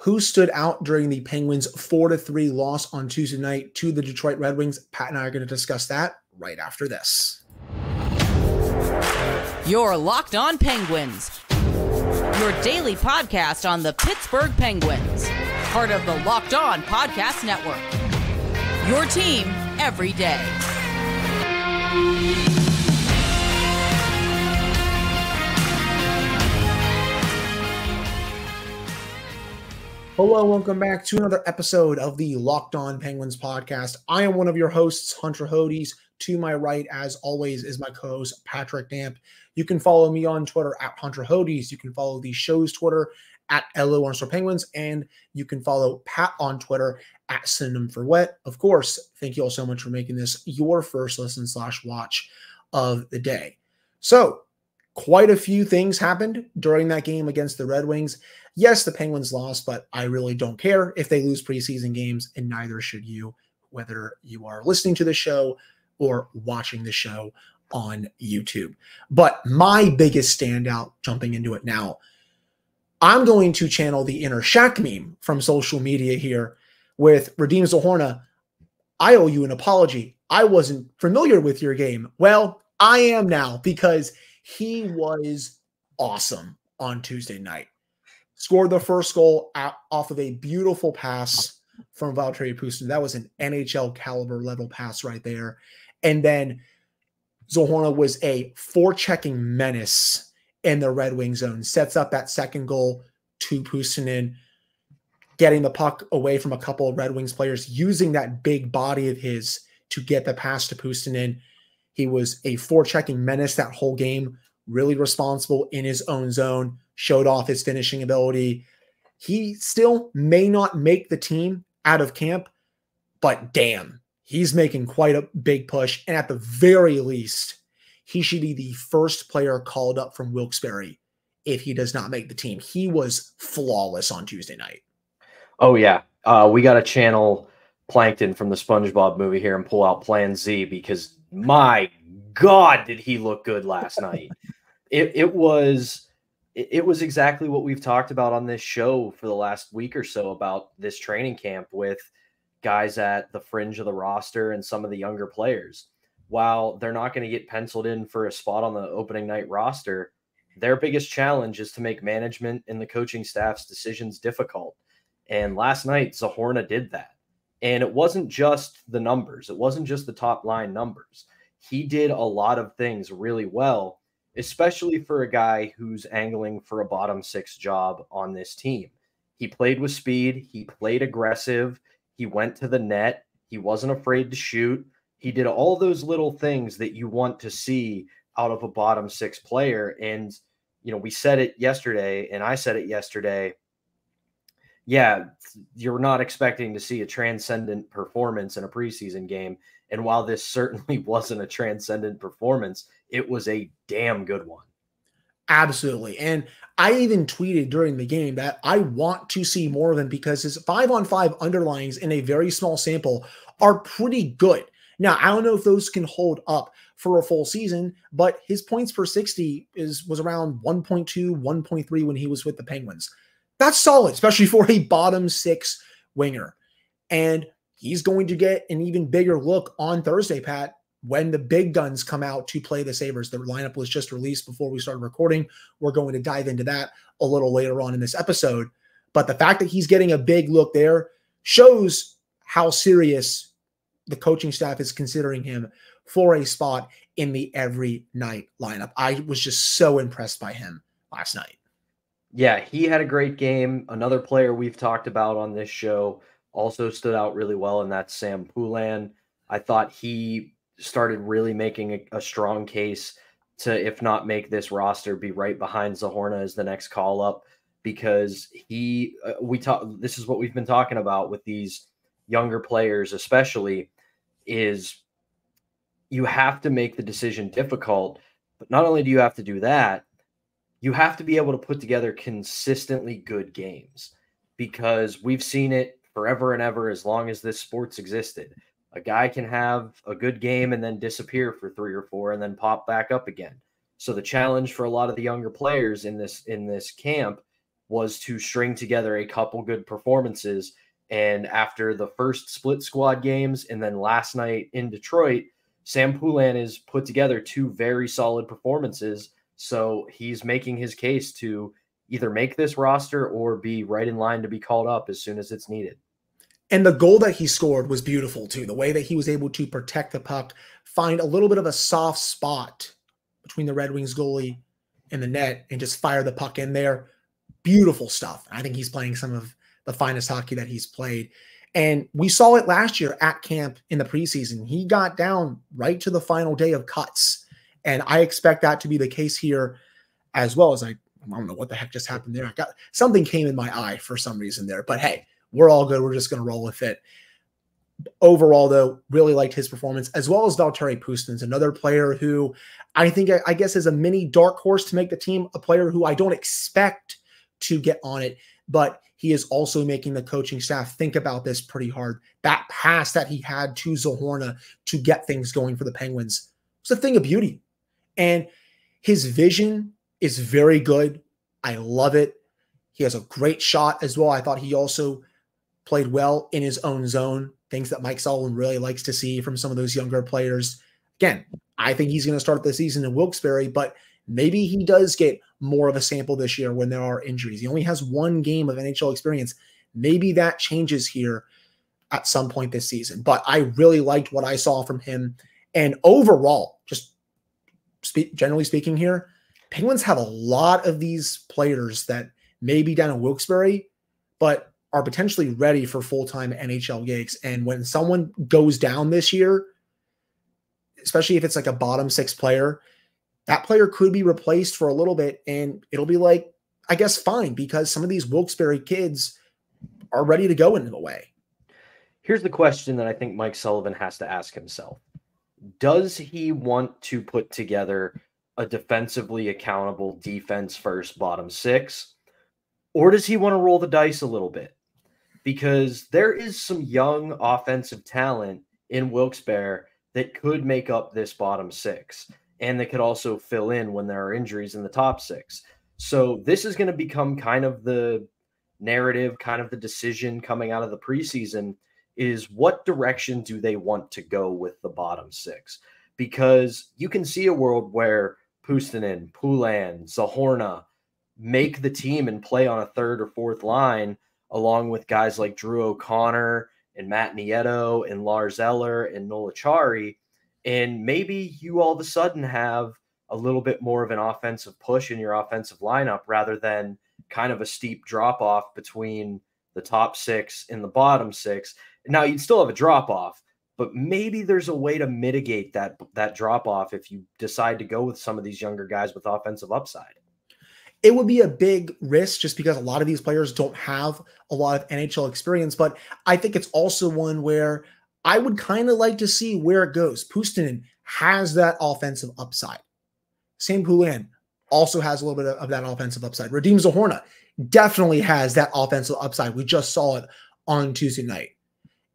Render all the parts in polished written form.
Who stood out during the Penguins' 4-3 loss on Tuesday night to the Detroit Red Wings? Pat and I are going to discuss that right after this. You're Locked On Penguins, your daily podcast on the Pittsburgh Penguins, part of the Locked On Podcast Network. Your team every day. Hello, welcome back to another episode of the Locked On Penguins podcast. I am one of your hosts, Hunter Hodes. To my right, as always, is my co-host, Patrick Damp. You can follow me on Twitter at Hunter Hodes. You can follow the show's Twitter at LO_Penguins, and you can follow Pat on Twitter at Synonym for Wet. Of course, thank you all so much for making this your first listen / watch of the day. So, quite a few things happened during that game against the Red Wings. Yes, the Penguins lost, but I really don't care if they lose preseason games, and neither should you, whether you are listening to the show or watching the show on YouTube. But my biggest standout, jumping into it now, I'm going to channel the inner Shaq meme from social media here with Radim Zohorna. I owe you an apology. I wasn't familiar with your game. Well, I am now, because he was awesome on Tuesday night. Scored the first goal off of a beautiful pass from Valtteri Puuston. That was an NHL caliber level pass right there. And then Zohorna was a forechecking menace in the Red Wing zone. Sets up that second goal to Puuston, getting the puck away from a couple of Red Wings players, using that big body of his to get the pass to Puuston. He was a forechecking menace that whole game, really responsible in his own zone, showed off his finishing ability. He still may not make the team out of camp, but damn, he's making quite a big push. And at the very least, he should be the first player called up from Wilkes-Barre if he does not make the team. He was flawless on Tuesday night. Oh, yeah. We got to channel Plankton from the SpongeBob movie here and pull out Plan Z, because my God, did he look good last night. It was exactly what we've talked about on this show for the last week or so about this training camp with guys at the fringe of the roster and some of the younger players. While they're not going to get penciled in for a spot on the opening night roster, their biggest challenge is to make management and the coaching staff's decisions difficult. And last night, Zohorna did that. And it wasn't just the numbers. It wasn't just the top line numbers. He did a lot of things really well, especially for a guy who's angling for a bottom six job on this team. He played with speed. He played aggressive. He went to the net. He wasn't afraid to shoot. He did all those little things that you want to see out of a bottom six player. And, you know, we said it yesterday, and I said it yesterday. Yeah, you're not expecting to see a transcendent performance in a preseason game. And while this certainly wasn't a transcendent performance, it was a damn good one. Absolutely. And I even tweeted during the game that I want to see more of him, because his 5-on-5 underlines in a very small sample are pretty good. Now, I don't know if those can hold up for a full season, but his points per 60 was around 1.2, 1.3 when he was with the Penguins. That's solid, especially for a bottom six winger. And he's going to get an even bigger look on Thursday, Pat, when the big guns come out to play the Sabres. The lineup was just released before we started recording. We're going to dive into that a little later on in this episode. But the fact that he's getting a big look there shows how serious the coaching staff is considering him for a spot in the every night lineup. I was just so impressed by him last night. Yeah, he had a great game. Another player we've talked about on this show also stood out really well, and that's Sam Poulin. I thought he started really making a strong case to, if not make this roster, be right behind Zohorna as the next call up, because this is what we've been talking about with these younger players, especially, is you have to make the decision difficult. But not only do you have to do that, you have to be able to put together consistently good games, because we've seen it forever and ever as long as this sport's existed. A guy can have a good game and then disappear for 3 or 4 and then pop back up again. So the challenge for a lot of the younger players in this camp was to string together a couple good performances. And after the first split squad games and then last night in Detroit, Sam Poulin has put together 2 very solid performances. So he's making his case to either make this roster or be right in line to be called up as soon as it's needed. And the goal that he scored was beautiful too. The way that he was able to protect the puck, find a little bit of a soft spot between the Red Wings goalie and the net and just fire the puck in there. Beautiful stuff. I think he's playing some of the finest hockey that he's played. And we saw it last year at camp in the preseason. He got down right to the final day of cuts. And I expect that to be the case here as well. As I don't know what the heck just happened there. Something came in my eye for some reason there. But hey, we're all good. We're just going to roll with it. Overall, though, really liked his performance, as well as Valtteri Pustin's another player who I think, I guess, is a mini dark horse to make the team, a player who I don't expect to get on it, but he is also making the coaching staff think about this pretty hard. That pass that he had to Zohorna to get things going for the Penguins was a thing of beauty. And his vision is very good. I love it. He has a great shot as well. I thought he also played well in his own zone, things that Mike Sullivan really likes to see from some of those younger players. Again, I think he's going to start the season in Wilkes-Barre, but maybe he does get more of a sample this year when there are injuries. He only has 1 game of NHL experience. Maybe that changes here at some point this season. But I really liked what I saw from him. And overall, just generally speaking here, Penguins have a lot of these players that may be down in Wilkes-Barre, but are potentially ready for full-time NHL gigs. And when someone goes down this year, especially if it's like a bottom 6 player, that player could be replaced for a little bit, and it'll be like, I guess, fine, because some of these Wilkes-Barre kids are ready to go into the way. Here's the question that I think Mike Sullivan has to ask himself. Does he want to put together a defensively accountable defense-first bottom 6, or does he want to roll the dice a little bit? Because there is some young offensive talent in Wilkes-Barre that could make up this bottom 6. And they could also fill in when there are injuries in the top 6. So this is going to become kind of the narrative, kind of the decision coming out of the preseason is what direction do they want to go with the bottom 6? Because you can see a world where Puustinen, Poulin, Zohorna make the team and play on a 3rd or 4th line along with guys like Drew O'Connor and Matt Nieto and Lars Eller and Noel Acciari. And maybe you all of a sudden have a little bit more of an offensive push in your offensive lineup rather than kind of a steep drop-off between the top 6 and the bottom 6. Now, you'd still have a drop-off, but maybe there's a way to mitigate that drop-off if you decide to go with some of these younger guys with offensive upside. It would be a big risk just because a lot of these players don't have a lot of NHL experience, but I think it's also one where I would kind of like to see where it goes. Puustinen has that offensive upside. Sam Poulin also has a little bit of that offensive upside. Radim Zohorna definitely has that offensive upside. We just saw it on Tuesday night.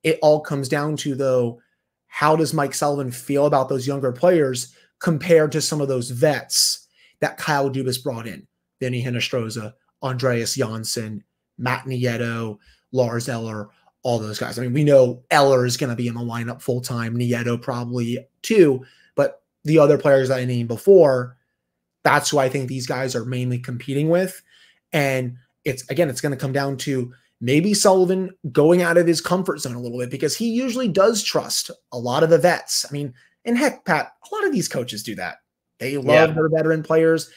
It all comes down to, though, how does Mike Sullivan feel about those younger players compared to some of those vets that Kyle Dubas brought in? Vinny Hinostroza, Andreas Janssen, Matt Nieto, Lars Eller, all those guys. I mean, we know Eller is going to be in the lineup full-time, Nieto probably too, but the other players that I named before, that's who I think these guys are mainly competing with. And it's going to come down to maybe Sullivan going out of his comfort zone a little bit because he usually does trust a lot of the vets. I mean, and heck, Pat, a lot of these coaches do that. They love their veteran players.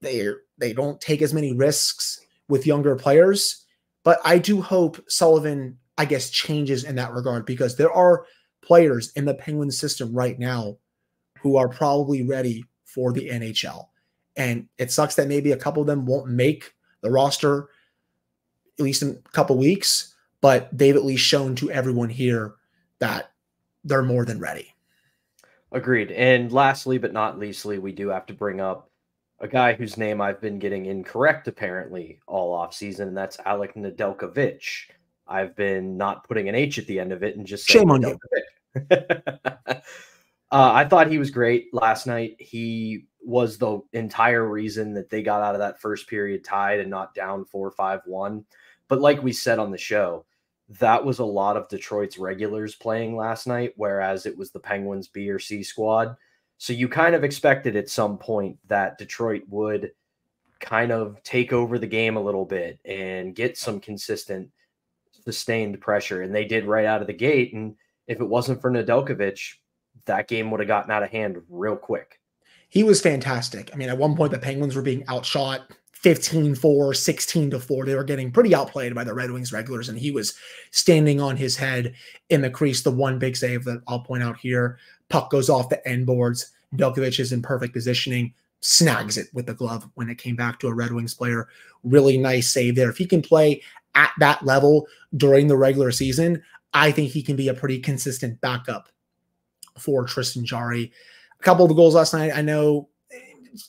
They don't take as many risks with younger players. But I do hope Sullivan, I guess, changes in that regard because there are players in the Penguins system right now who are probably ready for the NHL. And it sucks that maybe a couple of them won't make the roster at least in a couple weeks, but they've at least shown to everyone here that they're more than ready. Agreed. And lastly, but not leastly, we do have to bring up a guy whose name I've been getting incorrect apparently all offseason, and that's Alec Nedeljkovic. I've been not putting an H at the end of it and just saying shame on you. I thought he was great last night. He was the entire reason that they got out of that first period tied and not down 4-5-1. But like we said on the show, that was a lot of Detroit's regulars playing last night, whereas it was the Penguins' B or C squad. So you kind of expected at some point that Detroit would kind of take over the game a little bit and get some consistent, sustained pressure. And they did right out of the gate. And if it wasn't for Nedeljkovic, that game would have gotten out of hand real quick. He was fantastic. I mean, at one point, the Penguins were being outshot 15-4, 16-4. They were getting pretty outplayed by the Red Wings regulars, and he was standing on his head in the crease. The one big save that I'll point out here, puck goes off the end boards. Nedeljkovic is in perfect positioning, snags it with the glove when it came back to a Red Wings player. Really nice save there. If he can play at that level during the regular season, I think he can be a pretty consistent backup for Tristan Jarry. A couple of the goals last night, I know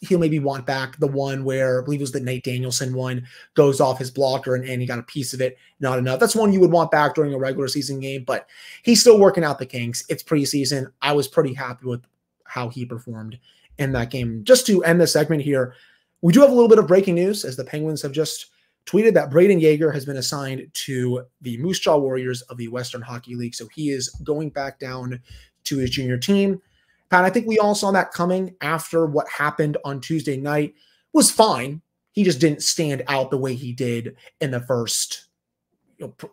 he'll maybe want back. The one where I believe it was the Nate Danielson one goes off his blocker and he got a piece of it. Not enough. That's one you would want back during a regular season game, but he's still working out the kinks. It's preseason. I was pretty happy with how he performed in that game. Just to end the segment here, we do have a little bit of breaking news as the Penguins have just tweeted that Brayden Yager has been assigned to the Moose Jaw Warriors of the Western Hockey League. So he is going back down to his junior team. Pat, I think we all saw that coming after what happened on Tuesday night. Was fine. He just didn't stand out the way he did in the first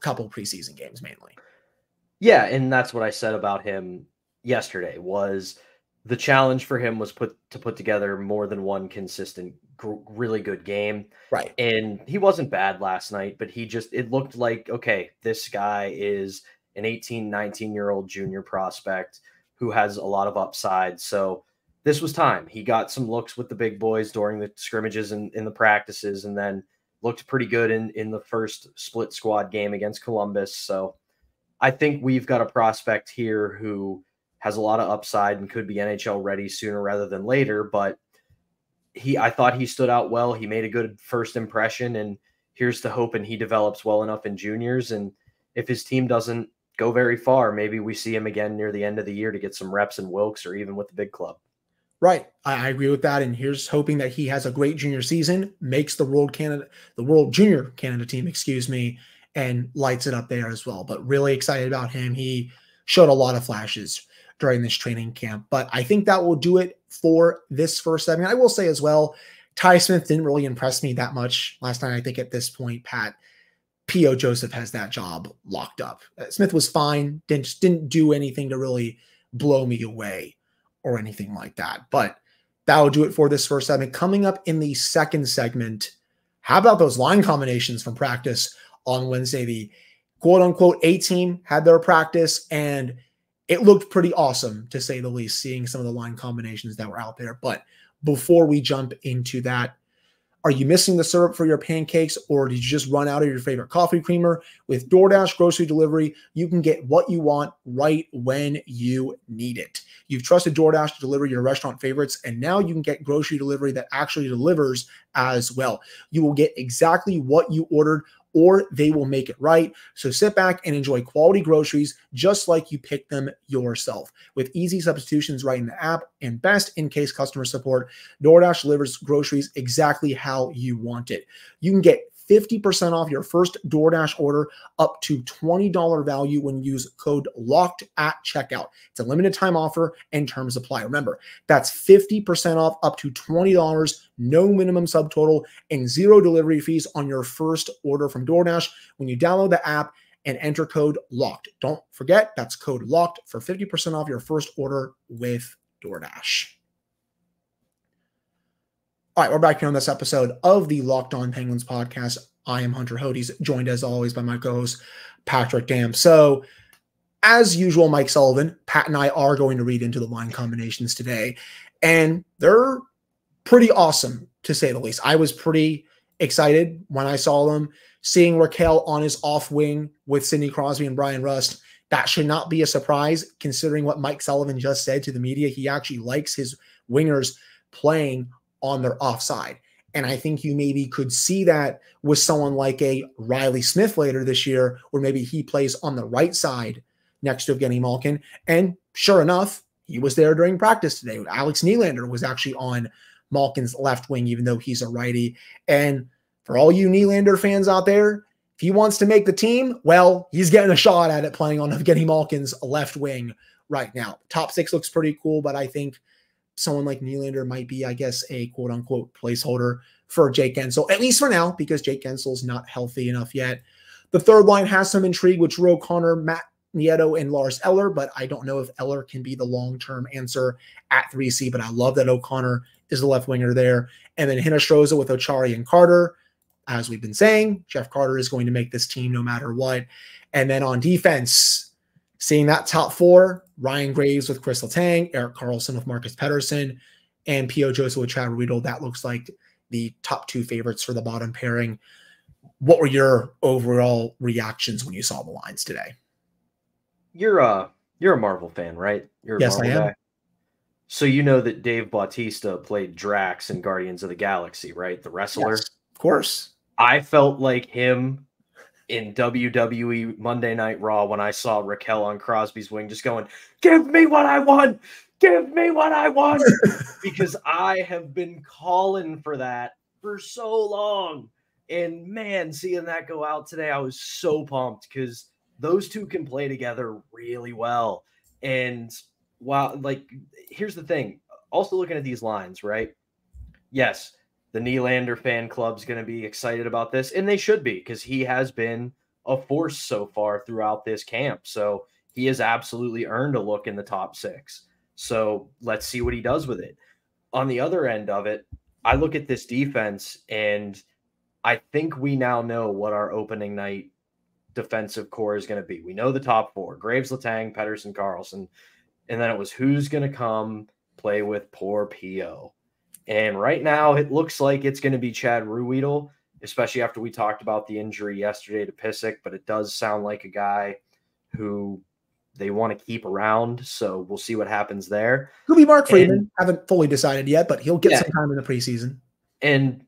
couple preseason games mainly. Yeah, and that's what I said about him yesterday was the challenge for him was to put together more than one consistent, really good game. Right. And he wasn't bad last night, but it looked like, okay, this guy is an 18, 19-year-old junior prospect who has a lot of upside. So this was time. He got some looks with the big boys during the scrimmages and in the practices, and then looked pretty good in the first split squad game against Columbus. So I think we've got a prospect here who has a lot of upside and could be NHL ready sooner rather than later. But I thought he stood out well. He made a good first impression, and here's to hoping he develops well enough in juniors. And if his team doesn't go very far, maybe we see him again near the end of the year to get some reps in Wilkes or even with the big club. Right. I agree with that. And here's hoping that he has a great junior season, makes the World Junior Canada team, and lights it up there as well. But really excited about him. He showed a lot of flashes during this training camp. But I think that will do it for this first segment. I will say as well, Ty Smith didn't really impress me that much last night. I think at this point, Pat, P.O. Joseph has that job locked up. Smith was fine, didn't do anything to really blow me away or anything like that. But that will do it for this first segment. Coming up in the second segment, how about those line combinations from practice on Wednesday? The quote-unquote A-team had their practice, and it looked pretty awesome, to say the least, seeing some of the line combinations that were out there. But before we jump into that, are you missing the syrup for your pancakes, or did you just run out of your favorite coffee creamer? With DoorDash grocery delivery, you can get what you want right when you need it. You've trusted DoorDash to deliver your restaurant favorites, and now you can get grocery delivery that actually delivers as well. You will get exactly what you ordered, or they will make it right. So sit back and enjoy quality groceries just like you picked them yourself. With easy substitutions right in the app and best-in-case customer support, DoorDash delivers groceries exactly how you want it. You can get 50% off your first DoorDash order up to $20 value when you use code LOCKED at checkout. It's a limited time offer and terms apply. Remember, that's 50% off up to $20, no minimum subtotal, and zero delivery fees on your first order from DoorDash when you download the app and enter code LOCKED. Don't forget, that's code LOCKED for 50% off your first order with DoorDash. All right, we're back here on this episode of the Locked On Penguins podcast. I am Hunter Hodes, joined as always by my co-host, Patrick Damp. So, as usual, Mike Sullivan, Pat and I are going to read into the line combinations today, and they're pretty awesome, to say the least. I was pretty excited when I saw them. Seeing Raquel on his off wing with Sidney Crosby and Brian Rust, that should not be a surprise, considering what Mike Sullivan just said to the media. He actually likes his wingers playing on their offside. And I think you maybe could see that with someone like a Riley Smith later this year, where maybe he plays on the right side next to Evgeny Malkin. And sure enough, he was there during practice today. Alex Nylander was actually on Malkin's left wing, even though he's a righty. And for all you Nylander fans out there, if he wants to make the team, well, he's getting a shot at it playing on Evgeny Malkin's left wing right now. Top six looks pretty cool, but I think someone like Nylander might be, I guess, a quote-unquote placeholder for Jake Guentzel, at least for now, because Jake Guentzel's not healthy enough yet. The third line has some intrigue with Drew O'Connor, Matt Nieto, and Lars Eller, but I don't know if Eller can be the long-term answer at 3C, but I love that O'Connor is the left winger there. And then Hinostroza with Ochari and Carter. As we've been saying, Jeff Carter is going to make this team no matter what. And then on defense, seeing that top four, Ryan Graves with Chris Letang, Erik Karlsson with Marcus Pettersson, and P.O. Joseph with Chad Riedel. That looks like the top two favorites for the bottom pairing. What were your overall reactions when you saw the lines today? You're a Marvel fan, right? You're a yes, Marvel I am. guy. So you know that Dave Bautista played Drax in Guardians of the Galaxy, right? The wrestler. Yes, of course. I felt like him in WWE Monday Night Raw when I saw Raquel on Crosby's wing just going, "Give me what I want! Give me what I want!" Because I have been calling for that for so long. And man, seeing that go out today, I was so pumped because those two can play together really well. And while, like, here's the thing. Also looking at these lines, right? Yes, the Nylander fan club's going to be excited about this, and they should be because he has been a force so far throughout this camp. So he has absolutely earned a look in the top six. So let's see what he does with it. On the other end of it, I look at this defense, and I think we now know what our opening night defensive core is going to be. We know the top four: Graves, Letang, Pettersson, Karlsson. And then it was who's going to come play with poor P.O. And right now, it looks like it's going to be Chad Riedel, especially after we talked about the injury yesterday to Pysyk. But it does sound like a guy who they want to keep around. So we'll see what happens there. Could be Mark Friedman. Haven't fully decided yet, but he'll get some time in the preseason. And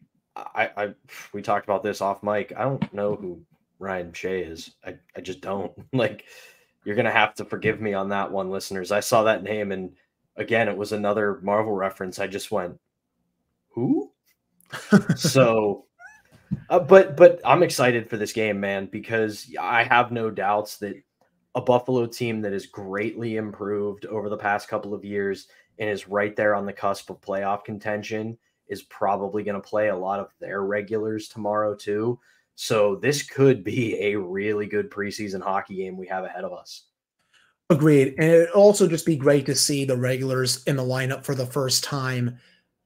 we talked about this off mic. I don't know who Ryan Shea is. I just don't. Like, you're going to have to forgive me on that one, listeners. I saw that name, and again, it was another Marvel reference. I just went, who? So, but I'm excited for this game, man, because I have no doubts that a Buffalo team that has greatly improved over the past couple of years and is right there on the cusp of playoff contention is probably going to play a lot of their regulars tomorrow too. So this could be a really good preseason hockey game we have ahead of us. Agreed. And it'd also just be great to see the regulars in the lineup for the first time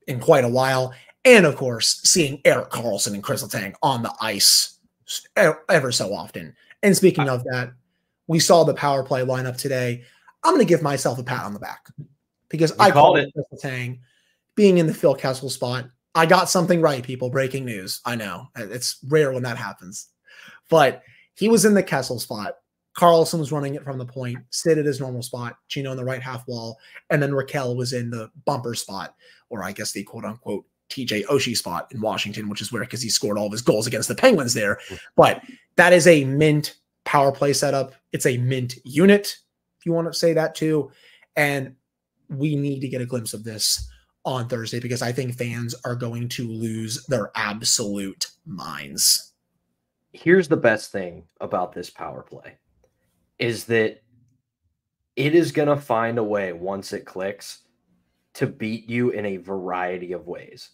in quite a while. And of course, seeing Erik Karlsson and Chris Letang on the ice ever so often. And speaking of that, we saw the power play lineup today. I'm going to give myself a pat on the back because I called it Chris Letang being in the Phil Kessel spot. I got something right, people. Breaking news. I know. It's rare when that happens. But he was in the Kessel spot. Karlsson was running it from the point, Sid at his normal spot, Chino in the right half wall, and then Raquel was in the bumper spot, or I guess the quote-unquote TJ Oshie spot in Washington, which is where, because he scored all of his goals against the Penguins there. But that is a mint power play setup. It's a mint unit, if you want to say that too. And we need to get a glimpse of this on Thursday because I think fans are going to lose their absolute minds. Here's the best thing about this power play is that it is going to find a way once it clicks to beat you in a variety of ways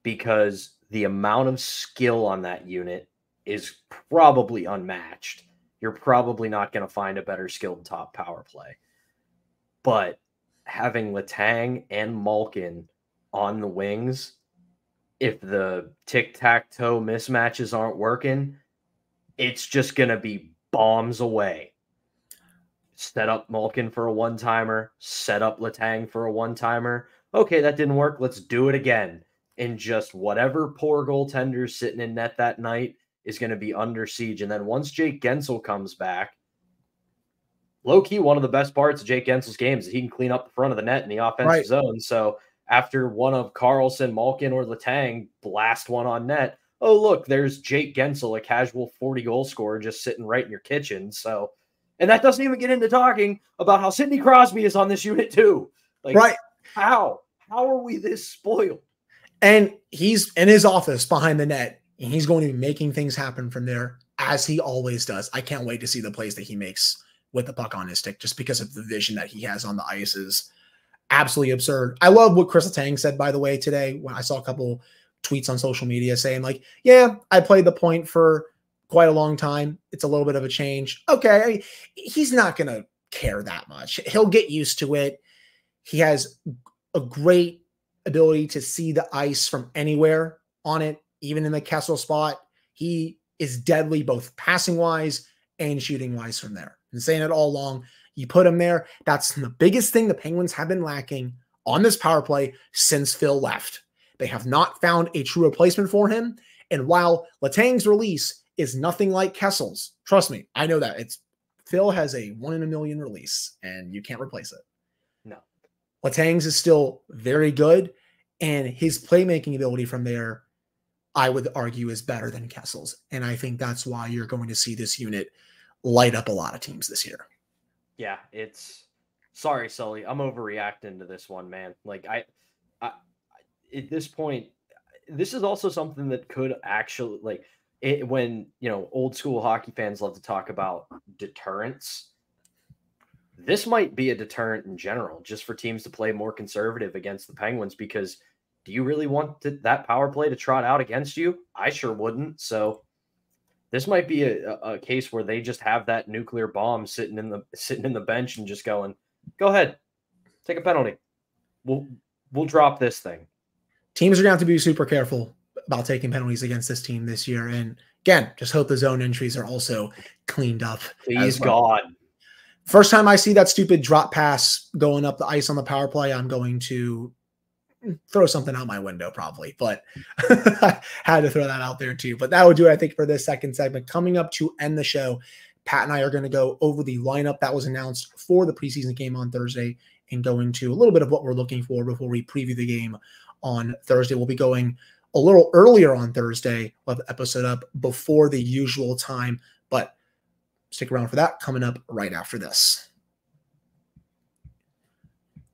because the amount of skill on that unit is probably unmatched. You're probably not going to find a better skilled top power play. But having Letang and Malkin on the wings, if the tic-tac-toe mismatches aren't working, it's just going to be bombs away. Set up Malkin for a one-timer, set up Letang for a one-timer. Okay, that didn't work. Let's do it again. And just whatever poor goaltender's sitting in net that night is going to be under siege. And then once Jake Guentzel comes back, low-key, one of the best parts of Jake Gensel's games is he can clean up the front of the net in the offensive zone. So after one of Karlsson, Malkin, or Letang blast one on net, oh, look, there's Jake Guentzel, a casual 40-goal scorer just sitting right in your kitchen. So, and that doesn't even get into talking about how Sidney Crosby is on this unit too. Like, how? How are we this spoiled? And he's in his office behind the net, and he's going to be making things happen from there, as he always does. I can't wait to see the plays that he makes with the puck on his stick, just because of the vision that he has on the ice is absolutely absurd. I love what Chris Letang said, by the way, today, when I saw a couple tweets on social media saying, like, yeah, I played the point for quite a long time. It's a little bit of a change. Okay, he's not going to care that much. He'll get used to it. He has a great ability to see the ice from anywhere on it, even in the Kessel spot. He is deadly both passing-wise and shooting-wise from there. Been saying it all along. You put him there. That's the biggest thing the Penguins have been lacking on this power play since Phil left. They have not found a true replacement for him. And while Letang's release is nothing like Kessel's, trust me, I know that. Phil has a 1 in a million release, and you can't replace it. No. Letang's is still very good, and his playmaking ability from there, I would argue, is better than Kessel's. And I think that's why you're going to see this unit light up a lot of teams this year. Yeah, sorry, Sully. I'm overreacting to this one, man. Like I at this point, this is also something that could actually, like, when, old school hockey fans love to talk about deterrence. This might be a deterrent in general, just for teams to play more conservative against the Penguins, because do you really want that power play to trot out against you? I sure wouldn't. So this might be a case where they just have that nuclear bomb sitting in the bench and just going, go ahead, take a penalty. We'll drop this thing. Teams are going to have to be super careful about taking penalties against this team this year. And again, just hope the zone entries are also cleaned up. Please, God. First time I see that stupid drop pass going up the ice on the power play, I'm going to throw something out my window probably, but I had to throw that out there too. But that would do it, I think, for this second segment. Coming up to end the show, Pat and I are going to go over the lineup that was announced for the preseason game on Thursday and go into a little bit of what we're looking for before we preview the game on Thursday. We'll be going a little earlier on Thursday. We'll have the episode up before the usual time, but stick around for that, coming up right after this.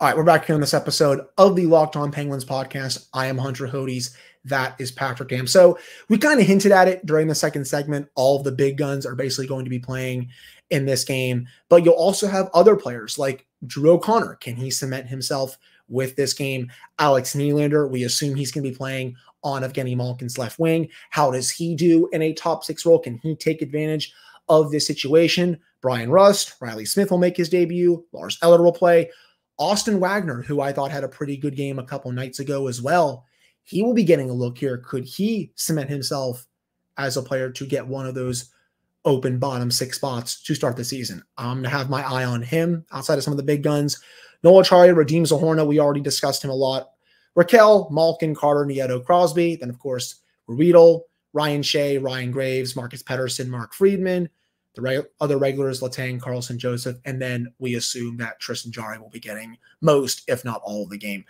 All right, we're back here on this episode of the Locked On Penguins podcast. I am Hunter Hodes. That is Patrick Dam. So we kind of hinted at it during the second segment. All of the big guns are basically going to be playing in this game, but you'll also have other players like Drew O'Connor. Can he cement himself with this game? Alex Nylander, we assume he's going to be playing on Evgeny Malkin's left wing. How does he do in a top six role? Can he take advantage of this situation? Brian Rust, Riley Smith will make his debut. Lars Eller will play. Austin Wagner, who I thought had a pretty good game a couple nights ago as well, he will be getting a look here. Could he cement himself as a player to get one of those open bottom six spots to start the season? I'm going to have my eye on him outside of some of the big guns. Noel Acciari redeems Zahorna. We already discussed him a lot. Raquel, Malkin, Carter, Nieto, Crosby. Then, of course, Riedel, Ryan Shea, Ryan Graves, Marcus Pettersson, Mark Friedman. The other regulars, Letang, Carlson, Joseph, and then we assume that Tristan Jarry will be getting most, if not all, of the game.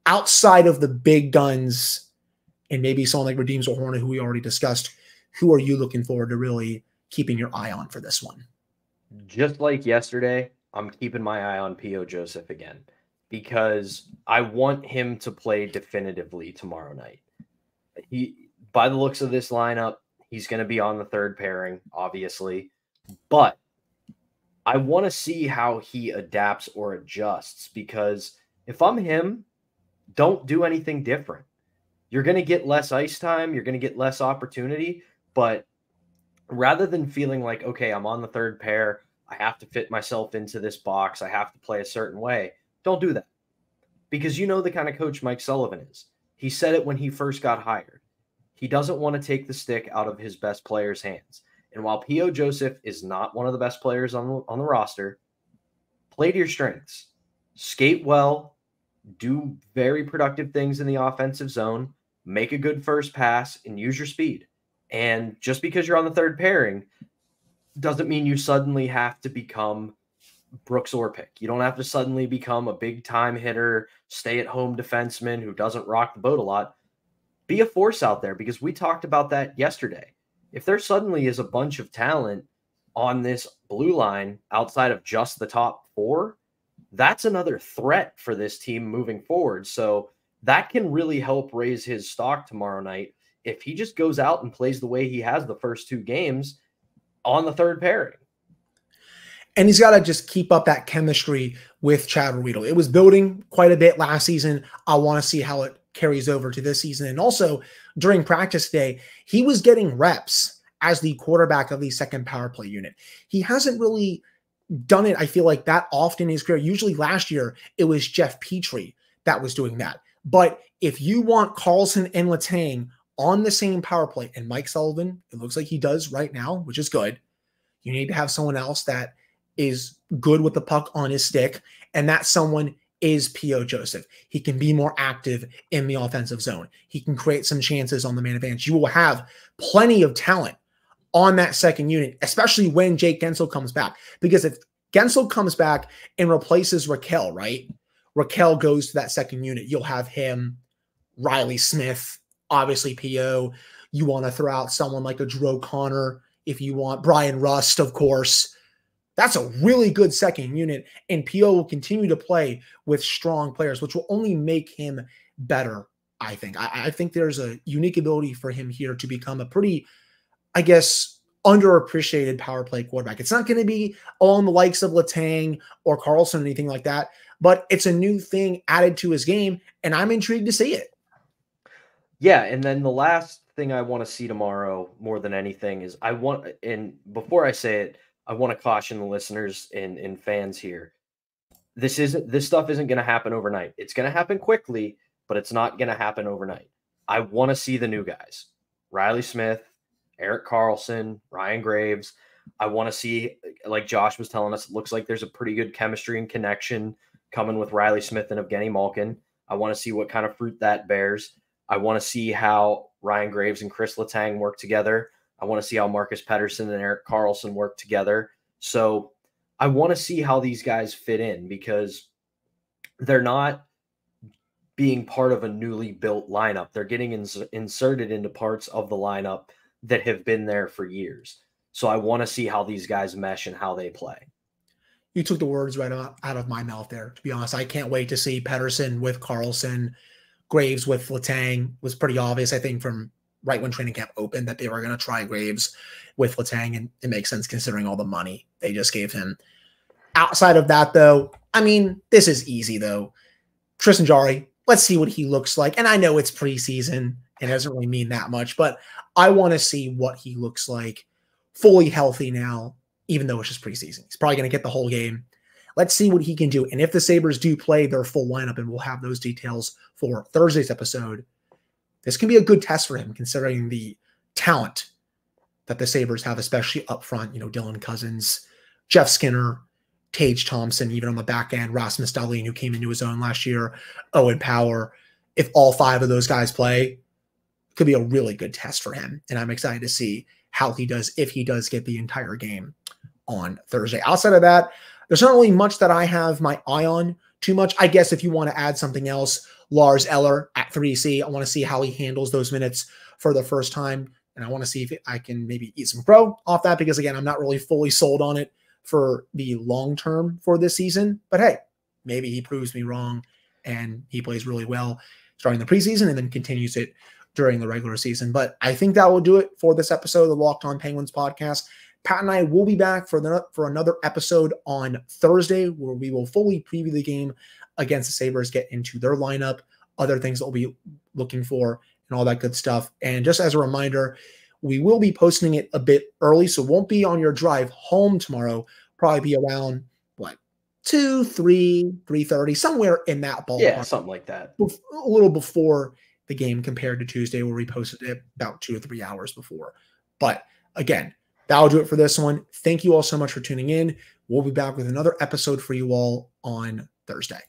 Outside of the big guns, and maybe someone like Redeems or Horner, who we already discussed, who are you looking forward to really keeping your eye on for this one? Just like yesterday, I'm keeping my eye on P.O. Joseph again, because I want him to play definitively tomorrow night. By the looks of this lineup, he's going to be on the third pairing, obviously. But I want to see how he adapts or adjusts, because if I'm him, don't do anything different. You're going to get less ice time. You're going to get less opportunity. But rather than feeling like, okay, I'm on the third pair, I have to fit myself into this box, I have to play a certain way, don't do that. Because you know the kind of coach Mike Sullivan is. He said it when he first got hired. He doesn't want to take the stick out of his best player's hands. And while P.O. Joseph is not one of the best players on the roster, play to your strengths. Skate well, do very productive things in the offensive zone, make a good first pass, and use your speed. And just because you're on the third pairing doesn't mean you suddenly have to become Brooks Orpik. You don't have to suddenly become a big-time hitter, stay-at-home defenseman who doesn't rock the boat a lot. Be a force out there, because we talked about that yesterday. If there suddenly is a bunch of talent on this blue line outside of just the top four, that's another threat for this team moving forward. So that can really help raise his stock tomorrow night if he just goes out and plays the way he has the first 2 games on the third pairing. And he's got to just keep up that chemistry with Chad Riedel. It was building quite a bit last season. I want to see how it carries over to this season. And also during practice day, he was getting reps as the quarterback of the second power play unit. He hasn't really done it, I feel like, that often in his career. Usually last year, it was Jeff Petrie that was doing that. But if you want Carlson and Letang on the same power play, and Mike Sullivan, it looks like he does right now, which is good, you need to have someone else that is good with the puck on his stick, and that someone is P.O. Joseph. He can be more active in the offensive zone. He can create some chances on the man advantage. You will have plenty of talent on that second unit, especially when Jake Gensel comes back. Because if Gensel comes back and replaces Raquel, right? Raquel goes to that second unit. You'll have him, Riley Smith, obviously P.O. You want to throw out someone like a Drew O'Connor if you want. Brian Rust, of course. That's a really good second unit, and P.O. will continue to play with strong players, which will only make him better, I think. I think there's a unique ability for him here to become a pretty, I guess, underappreciated power play quarterback. It's not going to be on the likes of Letang or Carlson or anything like that, but it's a new thing added to his game, and I'm intrigued to see it. Yeah, and then the last thing I want to see tomorrow more than anything is and before I say it, I want to caution the listeners and fans here. This stuff isn't going to happen overnight. It's going to happen quickly, but it's not going to happen overnight. I want to see the new guys. Riley Smith, Erik Karlsson, Ryan Graves. I want to see, like Josh was telling us, it looks like there's a pretty good chemistry and connection coming with Riley Smith and Evgeny Malkin. I want to see what kind of fruit that bears. I want to see how Ryan Graves and Chris Letang work together. I want to see how Marcus Pettersson and Erik Karlsson work together. So I want to see how these guys fit in, because they're not being part of a newly built lineup. They're getting inserted into parts of the lineup that have been there for years. So I want to see how these guys mesh and how they play. You took the words right out of my mouth there, to be honest. I can't wait to see Pettersson with Karlsson, Graves with Letang. It was pretty obvious, I think, from right when training camp opened that they were going to try Graves with Letang, and it makes sense considering all the money they just gave him. Outside of that, though, I mean, this is easy, though. Tristan Jarry, let's see what he looks like. And I know it's preseason. It doesn't really mean that much, but I want to see what he looks like fully healthy now, even though it's just preseason. He's probably going to get the whole game. Let's see what he can do. And if the Sabres do play their full lineup, and we'll have those details for Thursday's episode, this can be a good test for him, considering the talent that the Sabres have, especially up front. You know, Dylan Cousins, Jeff Skinner, Tage Thompson, even on the back end, Rasmus Dahlin, who came into his own last year, Owen Power. If all 5 of those guys play, it could be a really good test for him. And I'm excited to see how he does, if he does get the entire game on Thursday. Outside of that, there's not really much that I have my eye on too much. I guess if you want to add something else, Lars Eller at 3C. I want to see how he handles those minutes for the first time. And I want to see if I can maybe eat some crow off that, because again, I'm not really fully sold on it for the long term for this season. But hey, maybe he proves me wrong and he plays really well starting the preseason and then continues it during the regular season. But I think that will do it for this episode of the Locked On Penguins podcast. Pat and I will be back for another episode on Thursday, where we will fully preview the game against the Sabres, get into their lineup, other things that we'll be looking for, and all that good stuff. And just as a reminder, we will be posting it a bit early, so it won't be on your drive home tomorrow. Probably be around, 2, 3, 3:30, somewhere in that ballpark. Yeah, something like that. A little before the game compared to Tuesday, where we posted it about 2 or 3 hours before. But again, that'll do it for this one. Thank you all so much for tuning in. We'll be back with another episode for you all on Thursday.